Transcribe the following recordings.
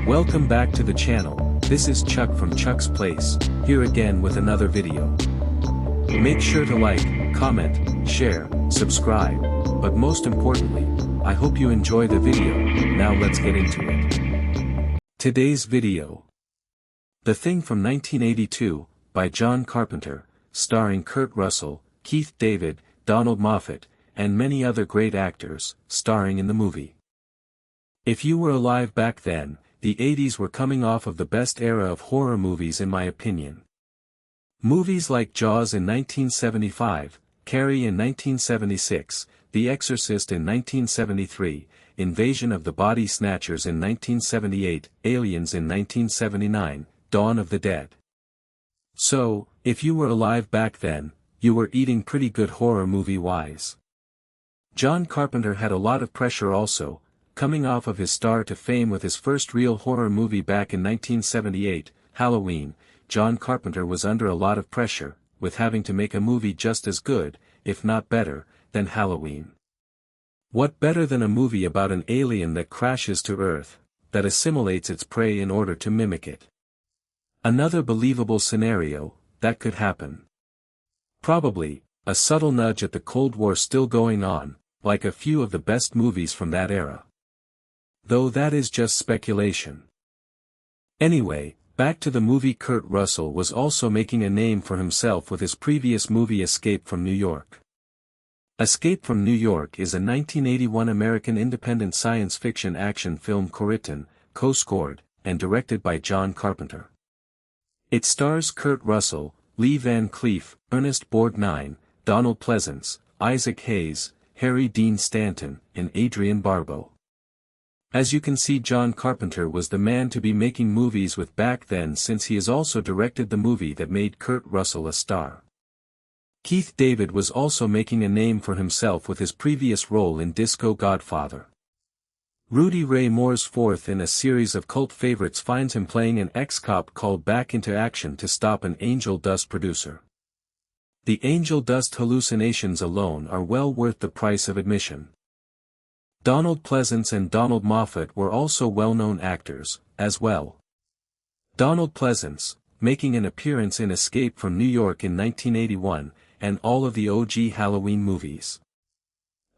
Welcome back to the channel. This is Chuck from Chuck's Place, here again with another video. Make sure to like, comment, share, subscribe, but most importantly, I hope you enjoy the video. Now let's get into it. Today's video. The Thing from 1982, by John Carpenter, starring Kurt Russell, Keith David, Donald Moffat, and many other great actors, starring in the movie. If you were alive back then, the 80s were coming off of the best era of horror movies in my opinion. Movies like Jaws in 1975, Carrie in 1976, The Exorcist in 1973, Invasion of the Body Snatchers in 1978, Aliens in 1979, Dawn of the Dead. So, if you were alive back then, you were eating pretty good horror movie-wise. John Carpenter had a lot of pressure also, coming off of his star to fame with his first real horror movie back in 1978, Halloween. John Carpenter was under a lot of pressure, with having to make a movie just as good, if not better, than Halloween. What better than a movie about an alien that crashes to Earth, that assimilates its prey in order to mimic it? Another believable scenario, that could happen. Probably, a subtle nudge at the Cold War still going on, like a few of the best movies from that era. Though that is just speculation. Anyway, back to the movie. Kurt Russell was also making a name for himself with his previous movie Escape from New York. Escape from New York is a 1981 American independent science fiction action film co-written, co-scored, and directed by John Carpenter. It stars Kurt Russell, Lee Van Cleef, Ernest Borgnine, Donald Pleasence, Isaac Hayes, Harry Dean Stanton, and Adrienne Barbeau. As you can see, John Carpenter was the man to be making movies with back then, since he has also directed the movie that made Kurt Russell a star. Keith David was also making a name for himself with his previous role in Disco Godfather. Rudy Ray Moore's fourth in a series of cult favorites finds him playing an ex-cop called back into action to stop an angel dust producer. The angel dust hallucinations alone are well worth the price of admission. Donald Pleasence and Donald Moffat were also well-known actors, as well. Donald Pleasence, making an appearance in Escape from New York in 1981, and all of the OG Halloween movies.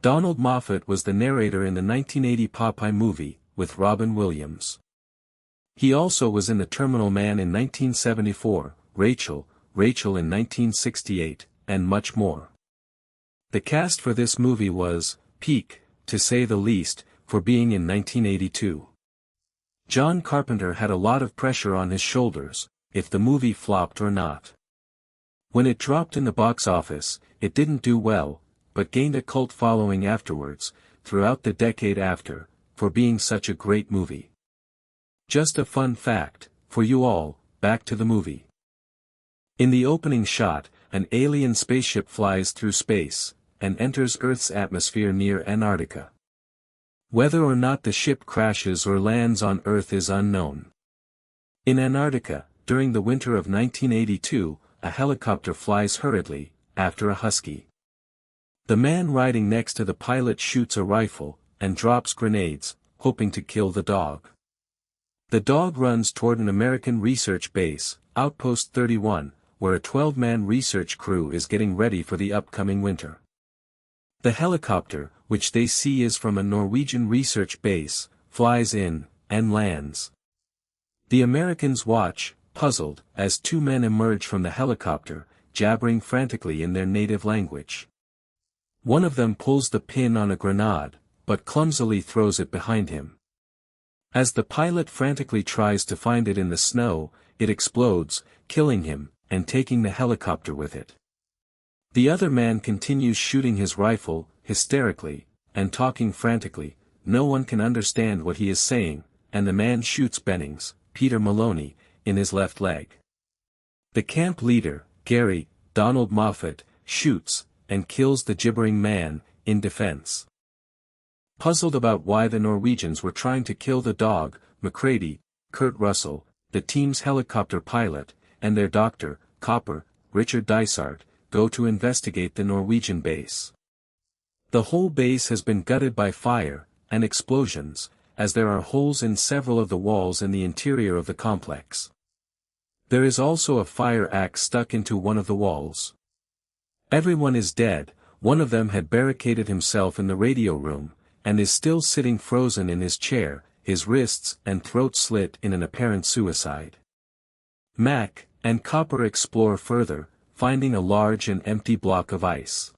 Donald Moffat was the narrator in the 1980 Popeye movie, with Robin Williams. He also was in The Terminal Man in 1974, Rachel in 1968, and much more. The cast for this movie was peak, to say the least, for being in 1982. John Carpenter had a lot of pressure on his shoulders, if the movie flopped or not. When it dropped in the box office, it didn't do well, but gained a cult following afterwards, throughout the decade after, for being such a great movie. Just a fun fact, for you all, back to the movie. In the opening shot, an alien spaceship flies through space, and enters Earth's atmosphere near Antarctica. Whether or not the ship crashes or lands on Earth is unknown. In Antarctica, during the winter of 1982, a helicopter flies hurriedly, after a husky. The man riding next to the pilot shoots a rifle, and drops grenades, hoping to kill the dog. The dog runs toward an American research base, Outpost 31, where a 12-man research crew is getting ready for the upcoming winter. The helicopter, which they see is from a Norwegian research base, flies in, and lands. The Americans watch, puzzled, as two men emerge from the helicopter, jabbering frantically in their native language. One of them pulls the pin on a grenade, but clumsily throws it behind him. As the pilot frantically tries to find it in the snow, it explodes, killing him, and taking the helicopter with it. The other man continues shooting his rifle, hysterically, and talking frantically. No one can understand what he is saying, and the man shoots Bennings, Peter Maloney, in his left leg. The camp leader, Gary, Donald Moffat, shoots, and kills the gibbering man, in defense. Puzzled about why the Norwegians were trying to kill the dog, McCready, Kurt Russell, the team's helicopter pilot, and their doctor, Copper, Richard Dysart, go to investigate the Norwegian base. The whole base has been gutted by fire, and explosions, as there are holes in several of the walls in the interior of the complex. There is also a fire axe stuck into one of the walls. Everyone is dead. One of them had barricaded himself in the radio room, and is still sitting frozen in his chair, his wrists and throat slit in an apparent suicide. Mac and Copper explore further, finding a large and empty block of ice.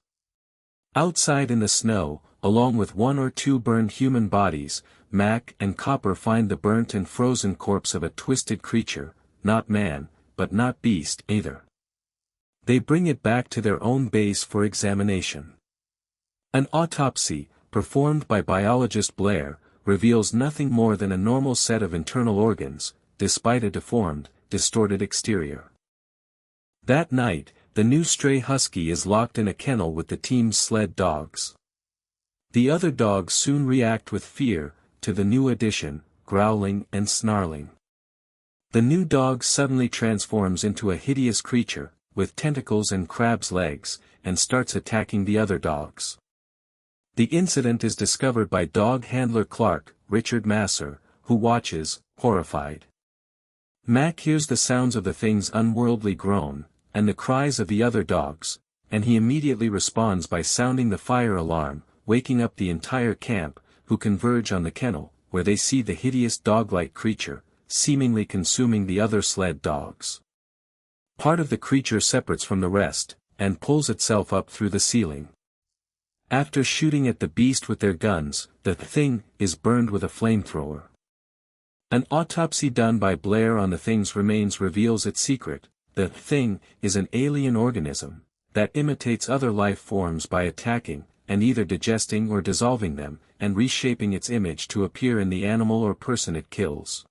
Outside in the snow, along with one or two burned human bodies, Mac and Copper find the burnt and frozen corpse of a twisted creature, not man, but not beast either. They bring it back to their own base for examination. An autopsy, performed by biologist Blair, reveals nothing more than a normal set of internal organs, despite a deformed, distorted exterior. That night, the new stray husky is locked in a kennel with the team's sled dogs. The other dogs soon react with fear to the new addition, growling and snarling. The new dog suddenly transforms into a hideous creature, with tentacles and crab's legs, and starts attacking the other dogs. The incident is discovered by dog handler Clark, Richard Masser, who watches, horrified. Mac hears the sounds of the thing's unworldly groan, and the cries of the other dogs, and he immediately responds by sounding the fire alarm, waking up the entire camp, who converge on the kennel, where they see the hideous dog-like creature, seemingly consuming the other sled dogs. Part of the creature separates from the rest, and pulls itself up through the ceiling. After shooting at the beast with their guns, the thing is burned with a flamethrower. An autopsy done by Blair on the thing's remains reveals its secret. The thing is an alien organism that imitates other life forms by attacking, and either digesting or dissolving them, and reshaping its image to appear in the animal or person it kills.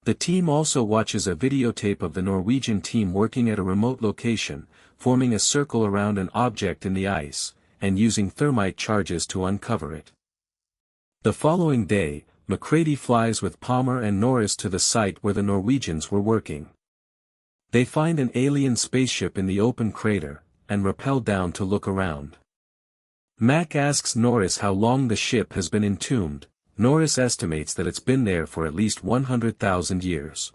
The team also watches a videotape of the Norwegian team working at a remote location, forming a circle around an object in the ice, and using thermite charges to uncover it. The following day, McCready flies with Palmer and Norris to the site where the Norwegians were working. They find an alien spaceship in the open crater, and rappel down to look around. Mac asks Norris how long the ship has been entombed. Norris estimates that it's been there for at least 100,000 years.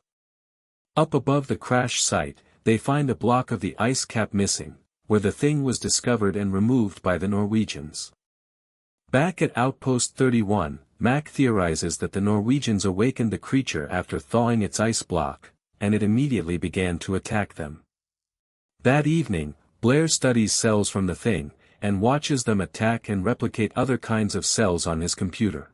Up above the crash site, they find a block of the ice cap missing, where the thing was discovered and removed by the Norwegians. Back at Outpost 31, Mac theorizes that the Norwegians awakened the creature after thawing its ice block, and it immediately began to attack them. That evening, Blair studies cells from the thing, and watches them attack and replicate other kinds of cells on his computer.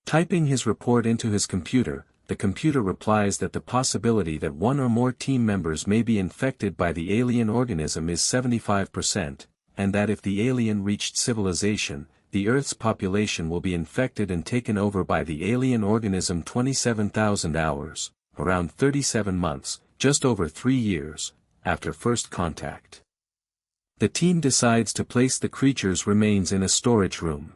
Typing his report into his computer, the computer replies that the possibility that one or more team members may be infected by the alien organism is 75%, and that if the alien reached civilization, the Earth's population will be infected and taken over by the alien organism 27,000 hours, around 37 months, just over 3 years, after first contact. The team decides to place the creature's remains in a storage room.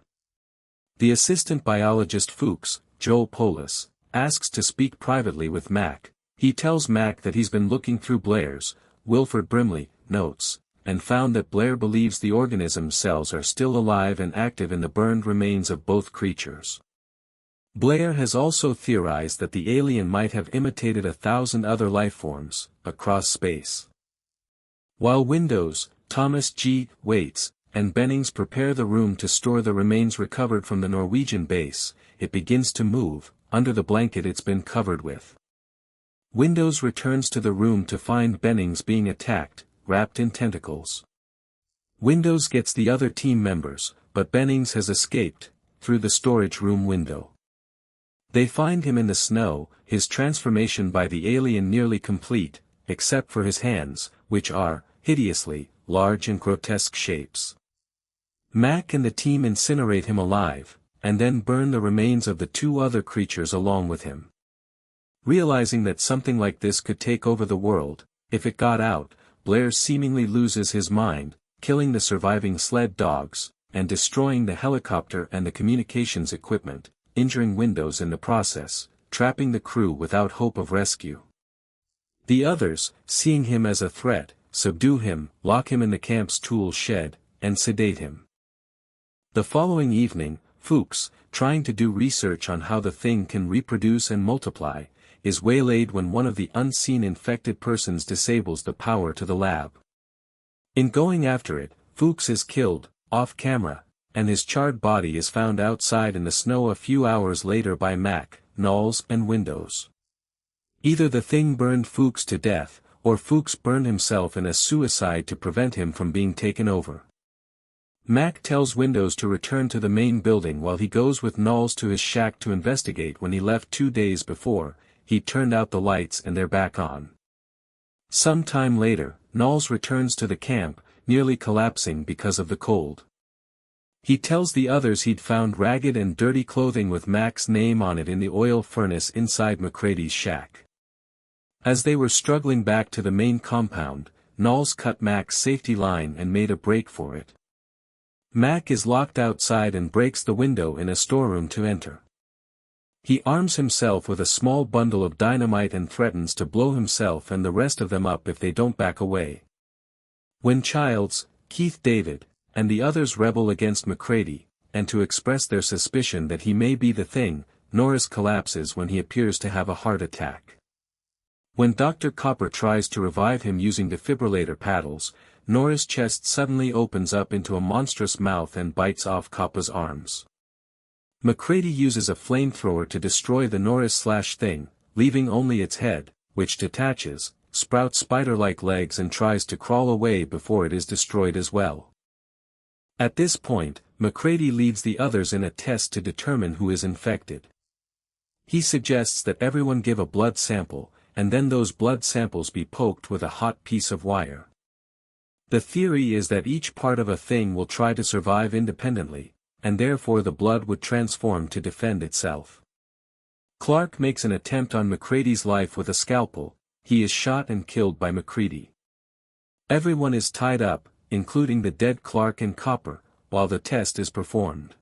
The assistant biologist Fuchs, Joel Polis, asks to speak privately with Mac. He tells Mac that he's been looking through Blair's, Wilford Brimley, notes, and found that Blair believes the organism's cells are still alive and active in the burned remains of both creatures. Blair has also theorized that the alien might have imitated 1,000 other lifeforms, across space. While Windows, Thomas G. Waits, and Bennings prepare the room to store the remains recovered from the Norwegian base, it begins to move, under the blanket it's been covered with. Windows returns to the room to find Bennings being attacked, wrapped in tentacles. Windows gets the other team members, but Bennings has escaped, through the storage room window. They find him in the snow, his transformation by the alien nearly complete, except for his hands, which are, hideously, large and grotesque shapes. Mac and the team incinerate him alive, and then burn the remains of the 2 other creatures along with him. Realizing that something like this could take over the world, if it got out, Blair seemingly loses his mind, killing the surviving sled dogs, and destroying the helicopter and the communications equipment, injuring Windows in the process, trapping the crew without hope of rescue. The others, seeing him as a threat, subdue him, lock him in the camp's tool shed, and sedate him. The following evening, Fuchs, trying to do research on how the thing can reproduce and multiply, is waylaid when one of the unseen infected persons disables the power to the lab. In going after it, Fuchs is killed, off camera, and his charred body is found outside in the snow a few hours later by Mac, Knowles and Windows. Either the thing burned Fuchs to death, or Fuchs burned himself in a suicide to prevent him from being taken over. Mac tells Windows to return to the main building while he goes with Knowles to his shack to investigate. When he left 2 days before, he turned out the lights and they're back on. Some time later, Knowles returns to the camp, nearly collapsing because of the cold. He tells the others he'd found ragged and dirty clothing with Mac's name on it in the oil furnace inside McCrady's shack. As they were struggling back to the main compound, Knowles cut Mac's safety line and made a break for it. Mac is locked outside and breaks the window in a storeroom to enter. He arms himself with a small bundle of dynamite and threatens to blow himself and the rest of them up if they don't back away. When Childs, Keith David, and the others rebel against McCrady, and to express their suspicion that he may be the thing, Norris collapses when he appears to have a heart attack. When Dr. Copper tries to revive him using defibrillator paddles, Norris' chest suddenly opens up into a monstrous mouth and bites off Copper's arms. McCrady uses a flamethrower to destroy the Norris-thing, leaving only its head, which detaches, sprouts spider-like legs and tries to crawl away before it is destroyed as well. At this point, McCrady leads the others in a test to determine who is infected. He suggests that everyone give a blood sample, and then those blood samples be poked with a hot piece of wire. The theory is that each part of a thing will try to survive independently, and therefore the blood would transform to defend itself. Clark makes an attempt on McCrady's life with a scalpel. He is shot and killed by McCready. Everyone is tied up, including the dead Clark and Copper, while the test is performed.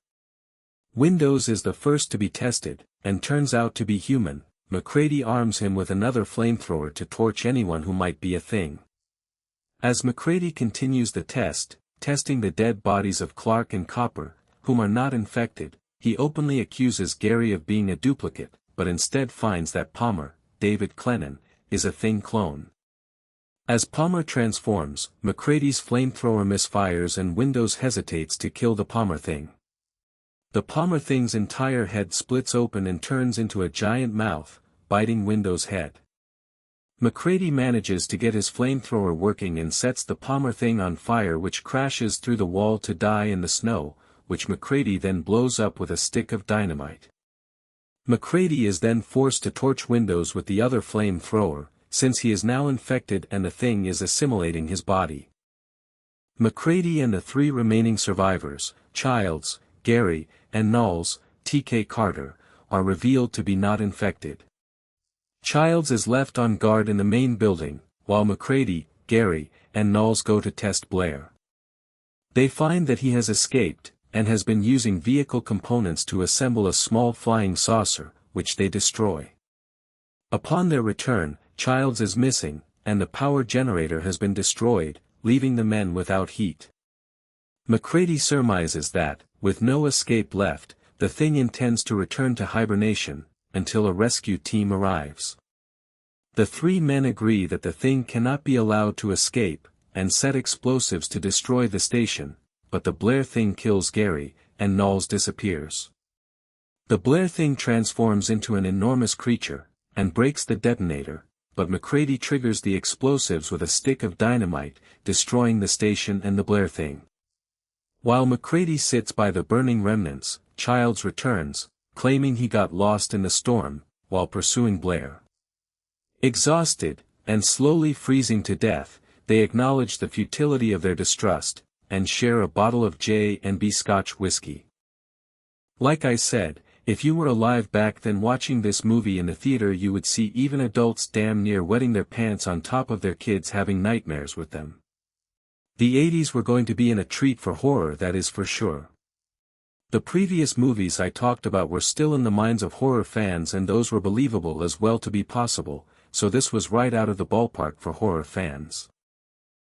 Windows is the first to be tested, and turns out to be human. McCrady arms him with another flamethrower to torch anyone who might be a thing. As McCrady continues the test, testing the dead bodies of Clark and Copper, whom are not infected, he openly accuses Gary of being a duplicate, but instead finds that Palmer, David Clennon, is a thing clone. As Palmer transforms, McCrady's flamethrower misfires and Windows hesitates to kill the Palmer thing. The Palmer thing's entire head splits open and turns into a giant mouth, biting Windows' head. McCrady manages to get his flamethrower working and sets the Palmer thing on fire, which crashes through the wall to die in the snow, which McCrady then blows up with a stick of dynamite. McCrady is then forced to torch Windows with the other flamethrower, since he is now infected and the thing is assimilating his body. McCrady and the 3 remaining survivors, Childs, Gary, and Knowles, T.K. Carter, are revealed to be not infected. Childs is left on guard in the main building, while McCrady, Gary, and Knowles go to test Blair. They find that he has escaped, and has been using vehicle components to assemble a small flying saucer, which they destroy. Upon their return, Childs is missing, and the power generator has been destroyed, leaving the men without heat. McCrady surmises that, with no escape left, the thing intends to return to hibernation, until a rescue team arrives. The 3 men agree that the thing cannot be allowed to escape, and set explosives to destroy the station, but the Blair thing kills Gary, and Knowles disappears. The Blair thing transforms into an enormous creature, and breaks the detonator, but McCrady triggers the explosives with a stick of dynamite, destroying the station and the Blair thing. While McCrady sits by the burning remnants, Childs returns, claiming he got lost in the storm, while pursuing Blair. Exhausted, and slowly freezing to death, they acknowledge the futility of their distrust, and share a bottle of J&B Scotch whiskey. Like I said, if you were alive back then watching this movie in the theater, you would see even adults damn near wetting their pants on top of their kids having nightmares with them. The 80s were going to be in a treat for horror, that is for sure. The previous movies I talked about were still in the minds of horror fans, and those were believable as well to be possible, so this was right out of the ballpark for horror fans.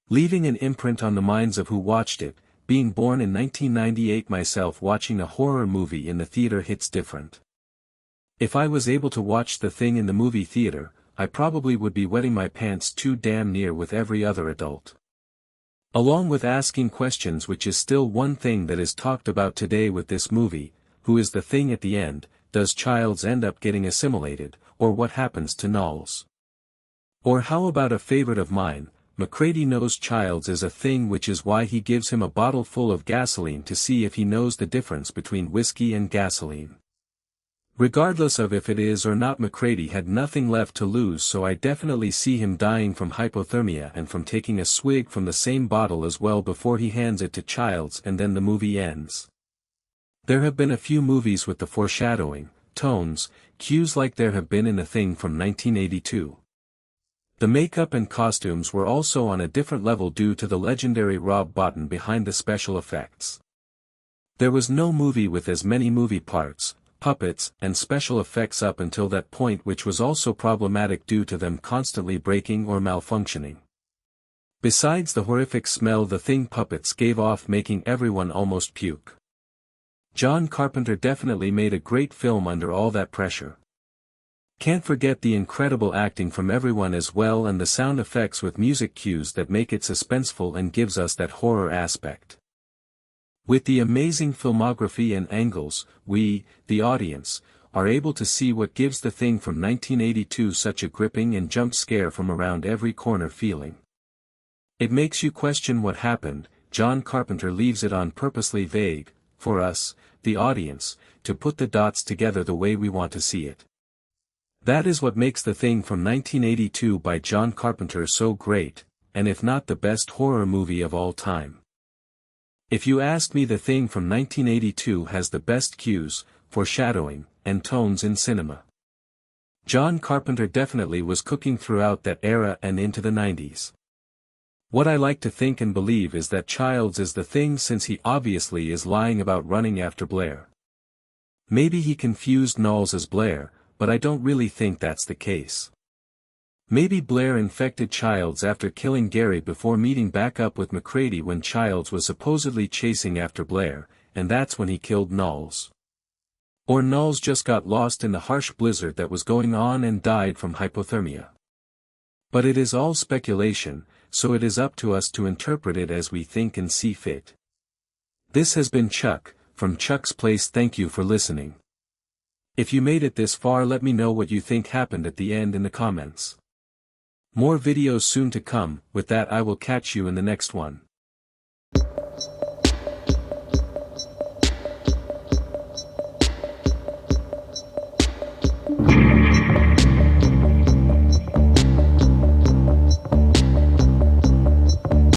Leaving an imprint on the minds of who watched it, being born in 1998 myself, watching a horror movie in the theater hits different. If I was able to watch The Thing in the movie theater, I probably would be wetting my pants too damn near with every other adult. Along with asking questions, which is still one thing that is talked about today with this movie: who is the Thing at the end, does Childs end up getting assimilated, or what happens to Knowles? Or how about a favorite of mine, McCready knows Childs is a Thing, which is why he gives him a bottle full of gasoline to see if he knows the difference between whiskey and gasoline. Regardless of if it is or not, McCready had nothing left to lose, so I definitely see him dying from hypothermia and from taking a swig from the same bottle as well before he hands it to Childs, and then the movie ends. There have been a few movies with the foreshadowing, tones, cues like there have been in The Thing from 1982. The makeup and costumes were also on a different level due to the legendary Rob Bottin behind the special effects. There was no movie with as many movie parts, puppets, and special effects up until that point, which was also problematic due to them constantly breaking or malfunctioning. Besides the horrific smell The Thing puppets gave off, making everyone almost puke. John Carpenter definitely made a great film under all that pressure. Can't forget the incredible acting from everyone as well, and the sound effects with music cues that make it suspenseful and gives us that horror aspect. With the amazing filmography and angles, we, the audience, are able to see what gives The Thing from 1982 such a gripping and jump scare from around every corner feeling. It makes you question what happened. John Carpenter leaves it on purposely vague, for us, the audience, to put the dots together the way we want to see it. That is what makes The Thing from 1982 by John Carpenter so great, and if not the best horror movie of all time. If you ask me, The Thing from 1982 has the best cues, foreshadowing, and tones in cinema. John Carpenter definitely was cooking throughout that era and into the 90s. What I like to think and believe is that Childs is the Thing, since he obviously is lying about running after Blair. Maybe he confused Knowles as Blair, but I don't really think that's the case. Maybe Blair infected Childs after killing Gary before meeting back up with McCready when Childs was supposedly chasing after Blair, and that's when he killed Knowles. Or Knowles just got lost in the harsh blizzard that was going on and died from hypothermia. But it is all speculation, so it is up to us to interpret it as we think and see fit. This has been Chuck, from Chuck's Place. Thank you for listening. If you made it this far, let me know what you think happened at the end in the comments. More videos soon to come. With that, I will catch you in the next one.